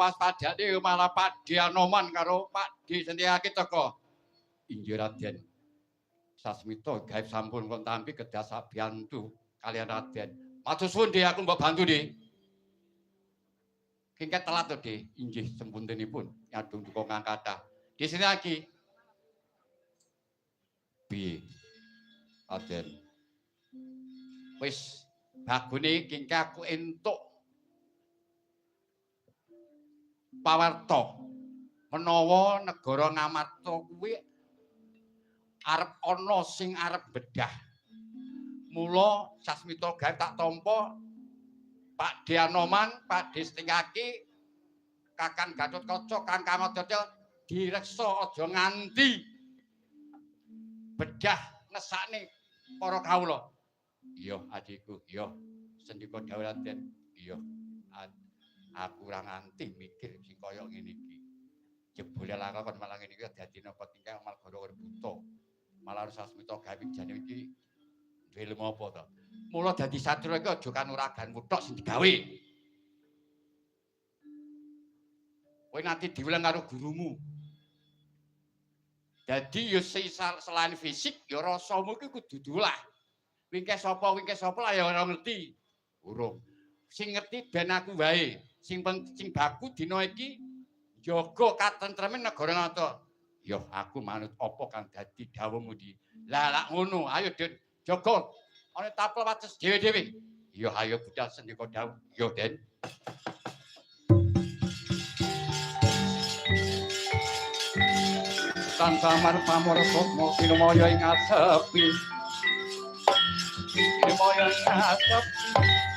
waspadane malah Pakde Anoman karo Pakde Sentyaki teka. Inggih Raden. Sasmita gaib sampun kon tampi kedah sabiyantu kalian Raden. Matur suwun Dik aku mbok bantu Dik. Kengket telat to Dik. Inggih sempuntenipun nyadung duka kang kathah. Di sini lagi. Piye? Raden. Wis bagune kengke aku entuk pawarta menawa negara Ngamarta kuwi arep ana sing arep bedah. Mula Sasmita gawe tak tampa Pakde Anoman, Pakde Sentyaki, Kakang Gatotkaca, Kakang Aditya direksa aja nganti bedah nesakne para kawula. Iya, adikku, iya. Sendika dawuh Raden. Iya. Aku ora nganti mikir sing kaya ngene iki. Jebule lakon malah ngene iki dadi napa tingkah Malgara urip buta. Malah Sasmita gawe jane iki duwe ilmu apa to? Mula dadi satria iki aja kanuraganmu tok sing digawe. Kowe nanti diulang karo gurumu. Dadi ya selain fisik ya rasamu iki kudu dolah. Wingke sapa lah ya ora ngerti. Urung. Sing ngerti ben aku wae. Sing baku dina iki jaga katentremen negara Ngamarta. Ya aku manut apa kang dadi dawuhmu di. Lah lak ngono, ayo Den, jaga ana tapel wates dhewe-dhewe. Ya ayo budal sendika dawuh. Ya Den. Sansamar pamorkotmo sinumaya ing asepi. Sinumaya ing asepi.